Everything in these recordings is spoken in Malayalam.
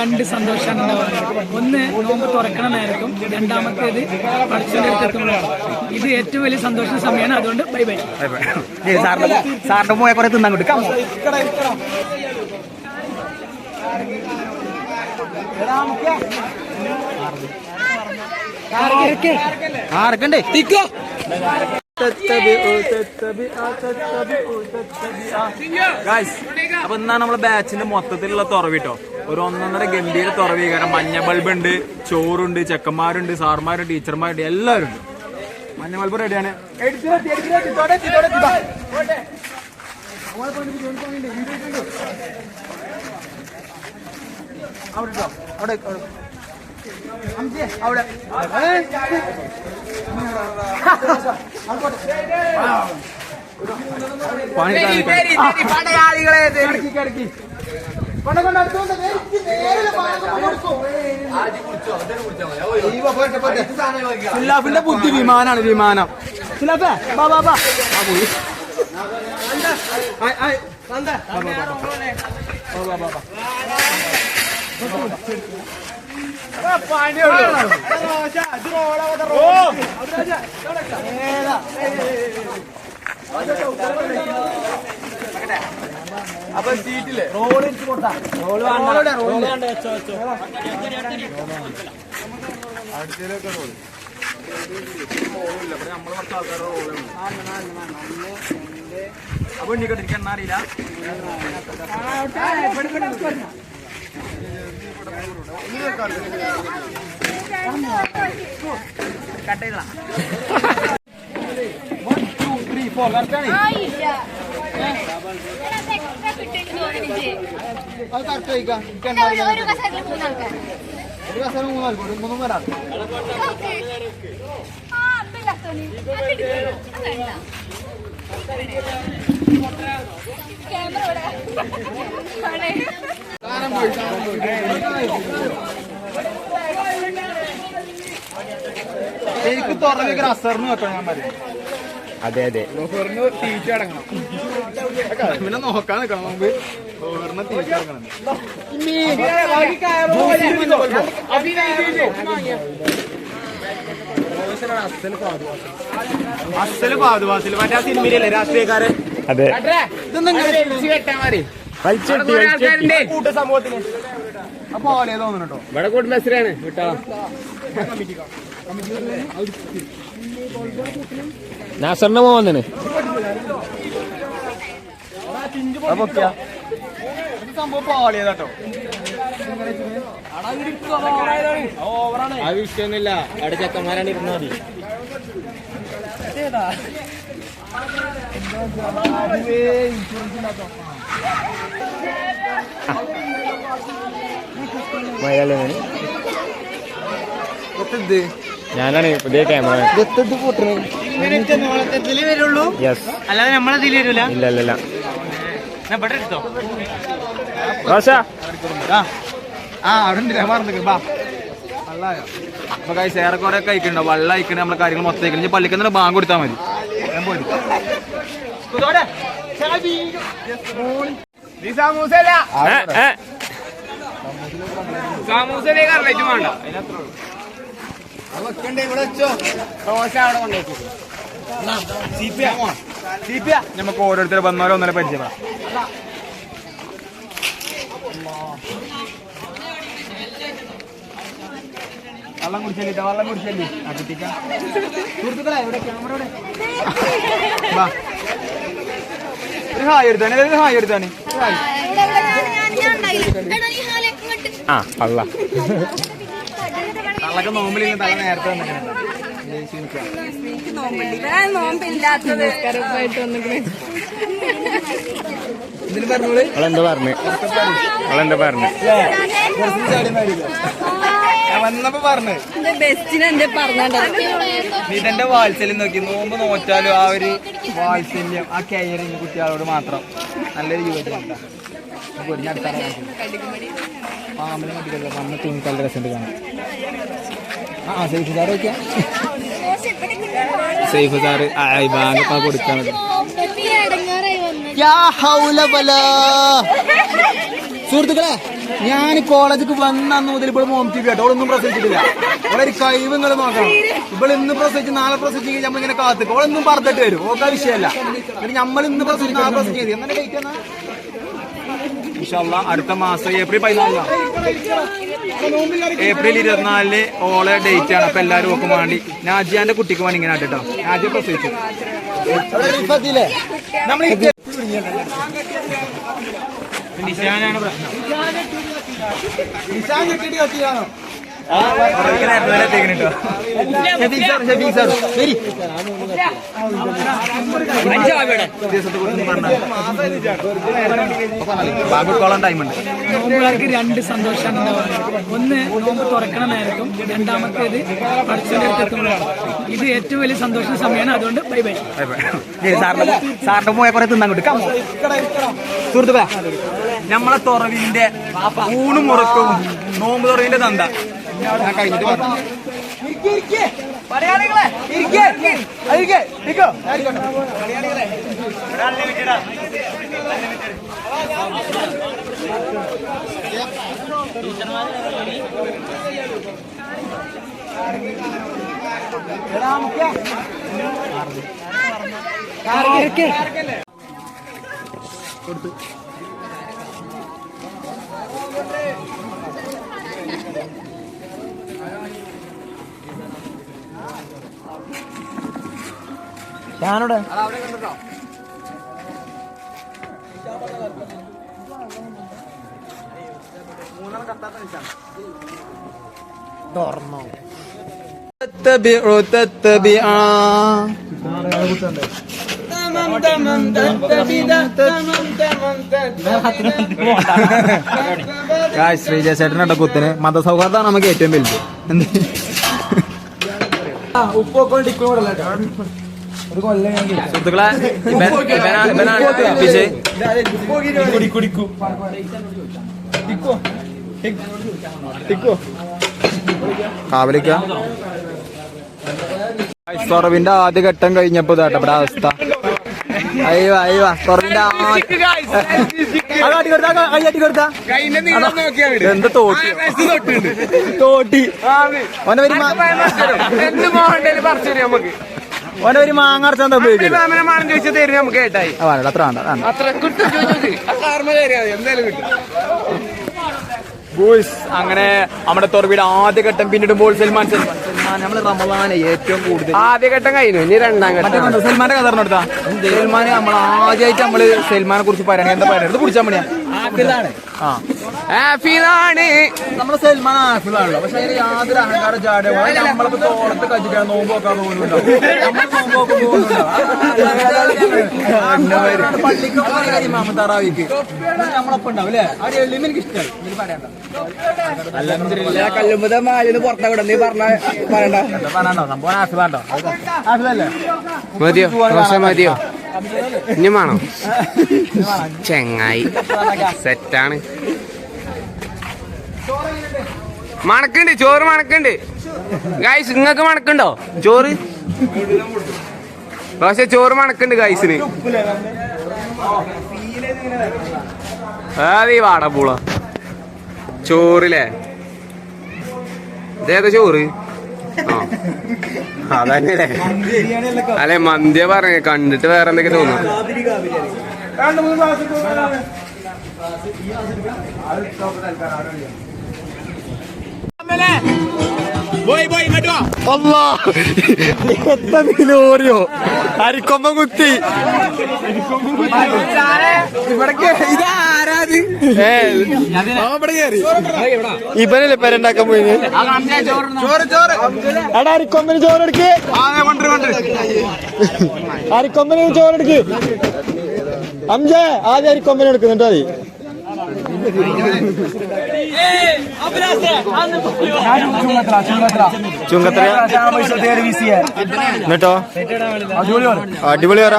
രണ്ട് സന്തോഷമാണ് ഉണ്ടാവുന്നത്. ഒന്ന് നോമ്പ് തുറക്കണ നേരത്തും, രണ്ടാമത്തേത് പഠിച്ചതിൻ്റെ അടുത്തെത്തുമ്പോഴാണ്. ഇത് ഏറ്റവും വലിയ സന്തോഷ സമയമാണ്. അതുകൊണ്ട് ബൈ ബൈ. സാറിന്റെ പോയ കുറെ തിന്നാൻ കൊടുക്കാം. ആർക്കണ്ടേ അപ്പൊ എന്നാ നമ്മളെ ബാച്ചിന്റെ മൊത്തത്തിലുള്ള തുറവ് കേട്ടോ. ഒരു 1.5 ഗംഭീര തുറവി. കാരണം മഞ്ഞ ബൾബ് ഉണ്ട്, ചോറുണ്ട്, ചെക്കന്മാരുണ്ട്, സാർമാരുണ്ട്, ടീച്ചർമാരുണ്ട്, എല്ലാവരും ഉണ്ട്. മഞ്ഞ ബൾബ് റെഡിയാണ്. അവിടെ സിലാഫിന്റെ ബുദ്ധി വിമാനാണ്. വിമാനം സിലാഫേ ബാ ബാ ബാ പോയി. അപ്പൊ സീറ്റില് റോഡ് അടുത്തേക്ക് റോഡ് നമ്മളെ കുറച്ച് ആൾക്കാരുടെ റോഡാണ്. അപ്പൊ എണ്ണിക്കൊണ്ടിരിക്കാൻ അറിയില്ല. കട്ട് ചെയ്ത 1 2 3 4 കറക്റ്റാണ്. അത് കറക്റ്റ് കഴിക്കാം. ഒരു കസേരയിൽ 3 ആൾക്കാർ, 3 പേരാണ്. എനിക്ക് തുറന്ന് ഗ്രസറിന് വെക്കണം. ഞാൻ പറയും അതെ അതെ തീറ്റ അടങ്ങണം. പിന്നെ നോക്കാൻ നിൽക്കണം. നമുക്ക് തീറ്റ അടങ്ങണം. അസല് പാതുവാസിൽ മറ്റേ സിനിമയിലല്ലേ രാഷ്ട്രീയക്കാരൻ. അതെ കൂട്ട സമൂഹത്തിന് അപ്പൊ തോന്നുന്നുണ്ടോ ഇവിടെ കുടുംബശ്രീയാണ് വിട്ടാ. നാസറിന്റെ മോൻ വന്നേ സംഭവം പാളിയതാട്ടോ. ആ വിഷയൊന്നുമില്ല. അവിടെ ചെക്കന്മാരാണ് ഇരുന്നാൽ മതി. ഞാനാണ് പുതിയ ക്യാമറ. വരുള്ളൂ അല്ലാതെ നമ്മളതിൽ വരൂല. ഇല്ല ഇല്ല ഇല്ല. ഏറെക്കുറെ ഒക്കെ അയക്കണ്ടോ വെള്ളം അയക്കണേ. നമ്മളെ കാര്യങ്ങൾ മൊത്തം അയക്കണം. പള്ളിക്കുന്ന ബാങ്ക് കൊടുത്താൽ മതി. ഞാൻ പോയി നമുക്ക് ഓരോരുത്തരെ വന്നോരോ ഒന്നര പരിചയപ്പെടാം. വെള്ളം കുടിച്ചല്ലേ വെള്ളം കുടിച്ചല്ലേ കുട്ടിക്ക സുഹൃത്തുക്കളെ ഇവിടെ ക്യാമറ ഹായ് എടുത്താണ്. ഹായ് എടുത്താണ്. തള്ളക്ക് നോമ്പിലില്ല. തള്ള നേരത്തെ അവളെന്താ പറഞ്ഞു വന്നപ്പോ പറഞ്ഞു നീതന്റെ വാത്സല്യം നോക്കി. നോമ്പ് നോറ്റാലും ആ ഒരു വാത്സല്യം, ആ കെയറിങ് കുട്ടികളോട് മാത്രം നല്ലൊരു യുവതിയാണ്. പാമ്പിനെ മതിക്കല്ലോ. നമ്മൾ തിങ്കൾ രസം കാണാം. സൈഫ് സാറ് നോക്കിയാ സൈഫ് സാറ് ബാങ്ക് കൊടുക്കാൻ മതി. സുഹൃത്തുക്കളെ ഞാൻ കോളേജിക്ക് വന്ന മുതൽ ഇപ്പോൾ മോം ടി വി കേട്ടോ അവളൊന്നും പ്രസവിച്ചിട്ടില്ല. അവളൊരു കഴിവ് നിങ്ങൾ നോക്കണം. ഇപ്പോൾ ഇന്ന് പ്രസവിച്ച് നാളെ പ്രസവിച്ച് നമ്മളിങ്ങനെ കാത്ത് അവളൊന്നും പറഞ്ഞിട്ട് വരും. ഓക്കെ വിഷയമല്ല. പിന്നെ നമ്മൾ ഇന്ന് പ്രസവിച്ച് നാളെ പ്രസവിച്ച് ചെയ്ത് എന്നെ ഡേറ്റ് എന്നാ അടുത്ത മാസം ഏപ്രിൽ 14 ഏപ്രിൽ 24 ഓളെ ഡേറ്റ് ആണ്. അപ്പൊ എല്ലാരും ഒക്കെ വേണ്ടി നാജിയാന്റെ കുട്ടിക്ക് വേണ്ടി ഇങ്ങനെ ആട്ടോ. നാജിയ പ്രസവിച്ചു നിശാനാണ് പ്രശ്നം. ബാഗുക്കോളം ടൈമുണ്ട്. നോമ്പുകാർക്ക് രണ്ട് സന്തോഷമാണ് ഉണ്ടാവുക. ഒന്ന് നോമ്പ് തുറക്കണ നേരത്തും, രണ്ടാമത്തേത് പഠിച്ചതിന്റെ അടുത്തെത്തുമ്പോഴാണ്. ഇത് ഏറ്റവും വലിയ സന്തോഷ സമയമാണ്. അതുകൊണ്ട് ബൈ ബൈ. സാറിന്റെ പോയ കുറെ തിന്നാൻ കിട്ടും. സുഹൃത്തുക്കളെ, നമ്മളെ തുറവിന്റെ ഊണും മുറക്കവും നോമ്പ് തുറവിന്റെ തന്ത കഴിഞ്ഞിട്ട് കൊടുത്തു. ഞാനോടെ ശ്രീജേട്ടനുണ്ട് കുത്തിന്. മതസൗഹാർദ്ദമാണ് നമുക്ക് ഏറ്റവും വലുത്. സുഹൃത്തുക്കളെ, കാവലിക്ക സൊറവിന്റെ ആദ്യ ഘട്ടം കഴിഞ്ഞപ്പോ ഇതാട്ടോ ഇവിടെ അവസ്ഥ. അയ്യോ അയ്യോ സൊറവിന്റെ എന്ത് തോട്ടി തോട്ടി ഓനൊരു ഓനൊരു മാങ്ങ അടച്ചാൽ ഉപയോഗിക്കും. അത്ര അങ്ങനെ നമ്മുടെ തുറവിയുടെ ആദ്യഘട്ടം പിന്നിടുമ്പോൾ സൽമാൻ നമ്മള് റമദാനെ ഏറ്റവും കൂടുതൽ ആദ്യഘട്ടം കഴിഞ്ഞു. ഇനി രണ്ടാം ഘട്ടം സൽമാന്റെ കഥ പറഞ്ഞെടുത്താ. സൽമാന് നമ്മൾ ആദ്യമായിട്ട് നമ്മള് സൽമാനെ കുറിച്ച് പറയുന്നത് എന്താ പറയുന്നത് കുടിച്ചാൽ മതിയാ. നമ്മളെ സൽമാൻ ആഫിലാണല്ലോ. പക്ഷെ അതിന് യാതൊരു അഹങ്കാരം ചാട നമ്മളിപ്പോ തോളത്ത് കഴിച്ചിട്ടാണ് നോമ്പ് നോക്കാൻ പോകുന്നുണ്ടോ. നമ്മൾ നോമ്പ് നോക്കാൻ പോകുന്നുണ്ടോ. പള്ളിക്ക് മാമത്താറാവിക്ക് നമ്മളൊപ്പം ഉണ്ടാവും അല്ലേ. അവിടെ എള്ളിയും എനിക്ക് ഇഷ്ടമായി. ഇതിൽ പറയണ്ട കല്ലുമ്പത മാലിന് പുറത്താ വിട. നീ പറയണ്ടോ സംഭവം ആഫിലാണ്ടോ. ആഫിലല്ലേ മതിയോ മതിയോ ഇനി വേണോ. ചെങ്ങായി സെറ്റാണ്. മണക്കുണ്ട് ചോറ് മണക്കുണ്ട്. ഗൈസ് നിങ്ങൾക്ക് മണക്കുണ്ടോ ചോറ്? പക്ഷെ ചോറ് മണക്കുണ്ട് ഗൈസിന്. അതീ വാടപ്പൂള ചോറില്ലേ. ഇതേതാ ചോറ്? ആ അതന്നെ അല്ലെ മന്തിയ പറഞ്ഞ കണ്ടിട്ട് വേറെ എന്തൊക്കെ തോന്നുന്നു. ഓറിയോ അരിക്കൊമ്പ കുത്തി ഇതാരാത് ഇവനല്ലേ പേരുണ്ടാക്കാൻ പോയി. എടാ അരിക്കൊമ്പന് ചോറെടുക്ക്. അരിക്കൊമ്പന് ചോറെടുക്ക്. അംജേ ആദ്യം അരിക്കൊമ്പന് എടുക്കുന്നുണ്ടോ? ചുങ്കത്ര എന്നിട്ടോ അടിപൊളി പറ.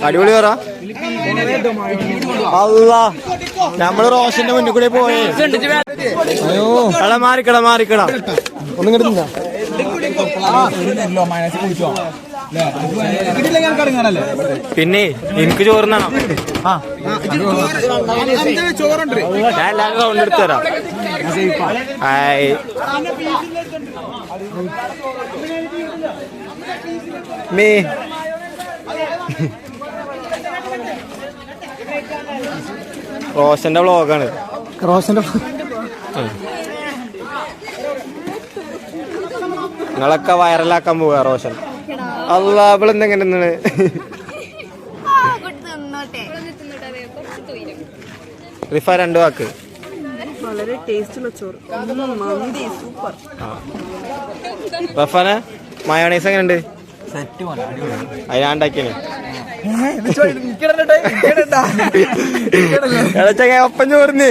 അടിപൊളി പറ. അല്ലാ നമ്മള് റോഷന്റെ മുന്നിൽ കൂടെ പോയേ. അയ്യോ എടാ മാറിക്കട മാറിക്കട ഒന്നും കിട്ടുന്നില്ല. കിട്ടിയില്ലെങ്കിൽ ഞാൻ കടങ്ങാനല്ലേ. പിന്നെ എനിക്ക് ചോറുന്നാണോ? ചോറുണ്ട്. ഞാൻ എല്ലാവരും സൗണ്ട് എടുത്തു തരാം. ഹായ്. മീ റോഷന്റെ വ്ളോഗാണ്. റോഷന്റെ നിങ്ങളൊക്കെ വൈറലാക്കാൻ പോവാ റോഷൻ. അല്ലാ ഇവളെന്തെങ്ങനെ റിഫ 2 വാക്ക്. വളരെ ടേസ്റ്റുള്ള ചോറ്, മന്തി സൂപ്പർ. റഫാന മയോണൈസ് എങ്ങനെയുണ്ട്? അതിനാണ്ടാക്കിയാണ് ഒപ്പം ചോർന്ന്.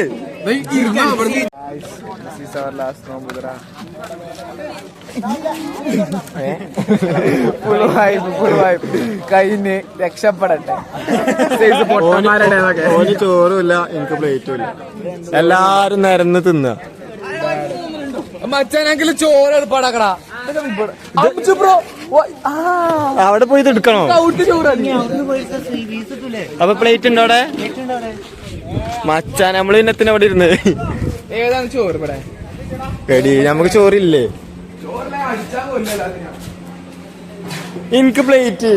കഴിഞ്ഞ് രക്ഷപ്പെടട്ടെ. ഓന് ചോറുമില്ല, എനിക്ക് പ്ലേറ്റും ഇല്ല. എല്ലാരും നിരന്ന് തിന്ന. മച്ചാനെങ്കിലും ചോറ് എളുപ്പാടാക്കടാ. അവിടെ പോയി എടുക്കണോ? അപ്പൊ പ്ലേറ്റ് ഉണ്ടോ അവിടെ? മച്ചാൻ നമ്മള് ഇന്നത്തിന് അവിടെ ഇരുന്ന്. ഏതാണ് ചോറ് ഇവിടെ? എടി നമുക്ക് ചോറില്ലേ? എനിക്ക് പ്ലേറ്റ്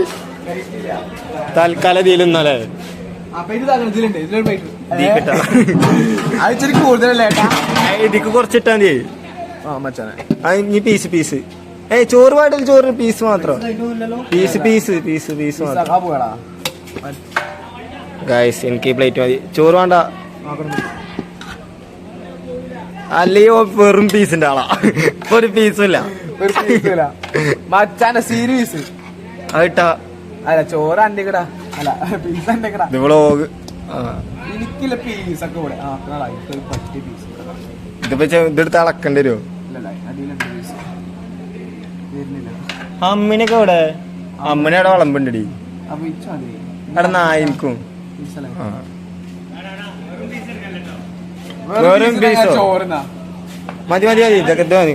തൽക്കാലം ഇതിലൊന്നല്ലേ ഇച്ചിരി കൂടുതലല്ലേ? ഇതിക്ക് കുറച്ചിട്ടാ മതി. മച്ചാനെ ഇനി പീസ് ചോറ് പാടില്ല. ചോറ് പീസ് മാത്രം. പീസ് മാത്രം. ഗൈസ് എനിക്ക് ഈ പ്ലേറ്റ് മതി, ചോറ് വേണ്ട. അല്ലെങ്കിൽ വെറും പീസിന്റെ ആളാ. ഒരു പീസും ഇല്ല. മച്ചാന്റെ സീരീസ് അതിട്ടാ. അല്ല ചോറ് അണ്ടിക്കടാ. അല്ല പീസ് അണ്ടിക്കടാ. വ്ളോഗ് എനിക്കില്ല പീസൊക്കെ കൂടെ. പറ്റി പീസ് ഇതിപ്പോ ഇതെടുത്ത് അളക്കേണ്ടി വരുമോ? അമ്മിനൊക്കെ ഇവിടെ. അമ്മനെ അവിടെ വിളമ്പുണ്ടടി. അവിടെ നായിരിക്കും. വെറും പീസോ? മതി ഇതൊക്കെ മതി.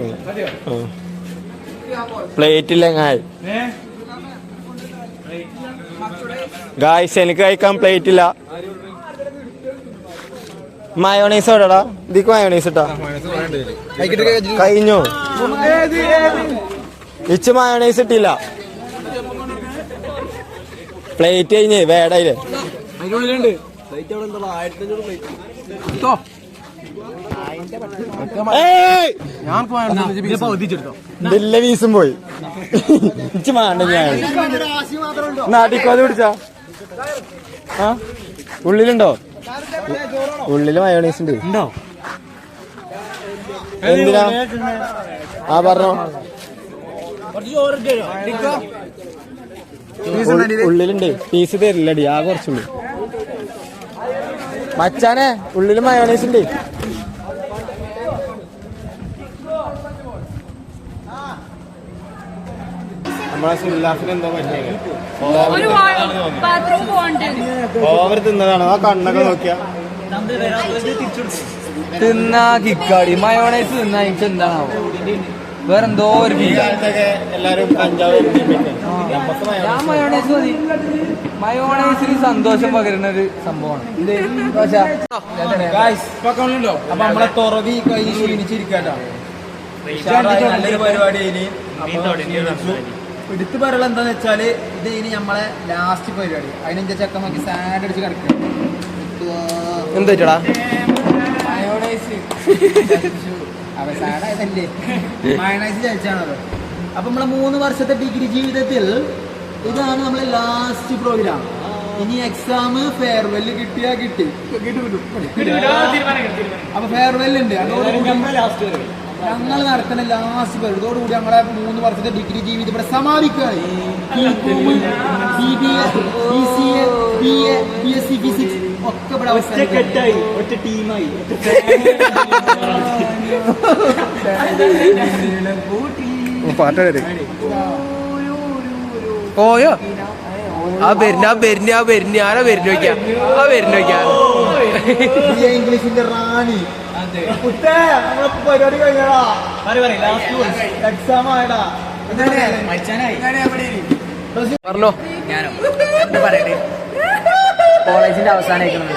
പ്ലേറ്റ് ഇല്ല. ഗായ്സ് എനിക്ക് കഴിക്കാൻ പ്ലേറ്റ് ഇല്ല. മയോണൈസ് എവിടെടാ? ഇതിക്ക് മയോണൈസ് ഇട്ടാ കഴിഞ്ഞോ? ഇച്ച് മയോണൈസ് ഇട്ടില്ല. പ്ലേറ്റ് കഴിഞ്ഞേ വേടായില്ലേ? വലിയ വീസും പോയി. ഇച്ച് വേണ്ട. ഞാൻ നാട്ടിക്കോത് പിടിച്ചാ. ഉള്ളിലുണ്ടോ? ഉള്ളില് മയോണൈസ് ഉണ്ട്. ഉണ്ടോ? എന്തിനാ? പറഞ്ഞോ. ഉള്ളിലുണ്ട്. പീസ് തരില്ലടി. ആ കുറച്ചുള്ളൂ. മച്ചാനെ ഉള്ളില് മയോണൈസ് ഉണ്ട്. നമ്മളെ സുല്ലാഫിന് എന്തോ പറ്റിയ ഓവർ തിന്നതാണ്. ആ കണ്ണൊക്കെ നോക്കിയാ തിന്നാ കിക്കാടി. മയോണൈസ് തിന്നാ എനിക്ക് എന്താണോ വേറെന്തോ ഒരു എല്ലാരും മയോണൈസ് മതി. മയോണൈസിന് സന്തോഷം പകരുന്ന ഒരു സംഭവമാണ്. അപ്പൊ നമ്മളെ തുറവി കഴിഞ്ഞ് ക്ഷീണിച്ചിരിക്കാട്ടോ. നല്ലൊരു പരിപാടി. എടുത്തു പറയാനുള്ള എന്താന്ന് വെച്ചാല് ഇത് ഇനി നമ്മളെ ലാസ്റ്റ് പരിപാടി. അതിനെന്താ ചെക്കൻ നോക്കി സാൻഡ് അടിച്ച് കിടക്കുക. എന്താ മയോണൈസ് അവസാനല്ലേ മയോണൈസ് കഴിച്ചാണല്ലോ. അപ്പൊ നമ്മളെ 3 വർഷത്തെ ഡിഗ്രി ജീവിതത്തിൽ ഇതാണ് നമ്മളെ ലാസ്റ്റ് പ്രോഗ്രാം. ഇനി എക്സാം ഫെയർവെല് കിട്ടിയാ കിട്ടി. അപ്പൊ ഫെയർവെൽ ഉണ്ട്. ഞങ്ങൾ നടത്തുന്ന ലാസ്റ്റ് പരിപാടി. ഇതോടുകൂടി ഞങ്ങളെ 3 വർഷത്തെ ഡിഗ്രി ജീവിതം ഇവിടെ സമാപിക്കുകയാണ്. BSc ഫിസിക്സ് ഒക്കെ ഇവിടെ ഒറ്റ ടീമായി. പോയോ? ഇംഗ്ലീഷിന്റെ റാണി പരിപാടി കഴിഞ്ഞാടാ. എക്സാം ആയടാ. പറഞ്ഞോ. ഞാനോ എന്താ പറയട്ടെ, കോളേജിന്റെ അവസാനമായിക്കണല്ലേ,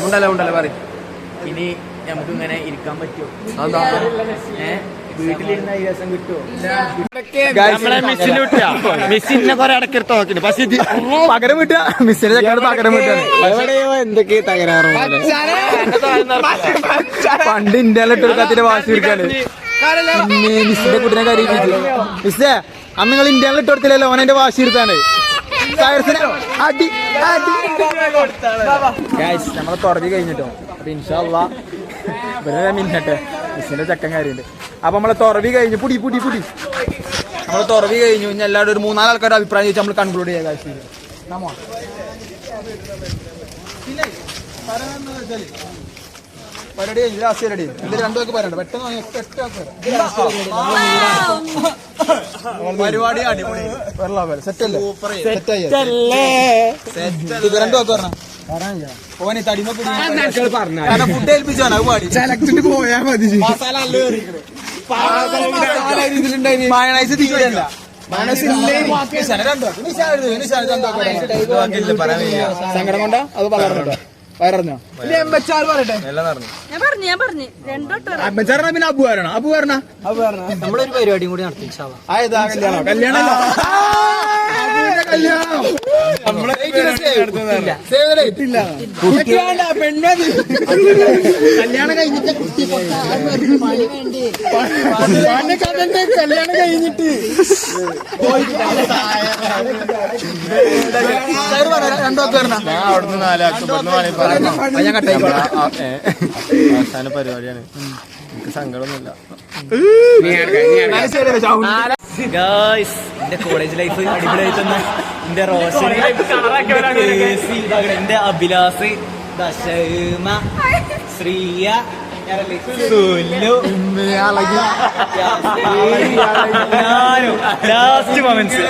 ഉണ്ടല്ലോ പറയും. ഇനി നമുക്ക് ഇങ്ങനെ ഇരിക്കാൻ പറ്റുമോ? അതാ വീട്ടിലിരുന്ന ഈ രസം കിട്ടുമോ? മെസ്സിനെ കുറെ ഇടയ്ക്കെടുത്ത് നോക്കിണ്ട്, പക്ഷെ ഇത് പകരം വിട്ടാ മിസ്സിന്റെ ചക്കാട് പകരം വിട്ടാണ്. എവിടെയോ എന്തൊക്കെ തകരാറ് പണ്ട് ഇന്ത്യയിലിട്ടൊരുക്കാത്തിന്റെ വാശി എടുക്കാണ്. പിന്നെ മിസ്സിന്റെ കുട്ടിനെ കരയിപ്പിച്ചു. മിസ്സേ അന്ന് നിങ്ങൾ ഇന്ത്യയിൽ ഇട്ടെടുത്തില്ലല്ലോ, ഓനെ വാശി എടുത്താണ്. നമ്മളെ തുറവി കഴിഞ്ഞിട്ടോ. അപ്പൊ ഇൻഷാല്ലാ മിന്നട്ടെ, മിസ്സിന്റെ ചക്കൻ കാര്യമുണ്ട്. അപ്പൊ നമ്മളെ തുറവി കഴിഞ്ഞു. പുടി നമ്മളെ തുറവി കഴിഞ്ഞു. ഇനി എല്ലാവരും ഒരു 3-4 ആൾക്കാരുടെ അഭിപ്രായം ചോദിച്ചാൽ നമ്മൾ കൺക്ലൂഡ് ചെയ്യാം. പരിപാടി കഴിഞ്ഞു. ലാസ്റ്റ് പരിപാടി ഇതിൽ 2 പേർക്ക് പറയണ്ട. പെട്ടെന്ന് പരിപാടി അടിപൊളി. സെറ്റല്ലേ? സെറ്റായി 2 പേർക്ക് പറഞ്ഞ ഓനെ തടിമ ഫുഡ് ഏൽപ്പിച്ചാണ്. അത് പാടി പോയാ മതി. മയണൈസ് തീരല്ല. സങ്കടം കൊണ്ടാ അത് വളർന്നോ വയറിഞ്ഞോ? പറയട്ടെ ഞാൻ പറഞ്ഞു 2 വട്ടം അമ്മച്ചാറിന പിന്നെ അബു വരണോ? അബു വരണ നമ്മളൊരു പരിപാടിയും കൂടി നടത്തി. ആയതാ കല്യാണം കല്യാണം കഴിഞ്ഞിട്ട് കല്യാണം കഴിഞ്ഞിട്ട് 2 പേർക്ക് വരണ. ഞാൻ കട്ടായി അവസാന പരിപാടിയാണ്, എനിക്ക് സങ്കടമൊന്നുമില്ല. എന്റെ കോളേജ് ലൈഫ് അടിപൊളിയായി തന്നെ. എന്റെ റോഷൻ, എന്റെ അഭിലാസ്, ദശമ, ശ്രീയ, ലാസ്റ്റ് മൊമെന്റ്സ്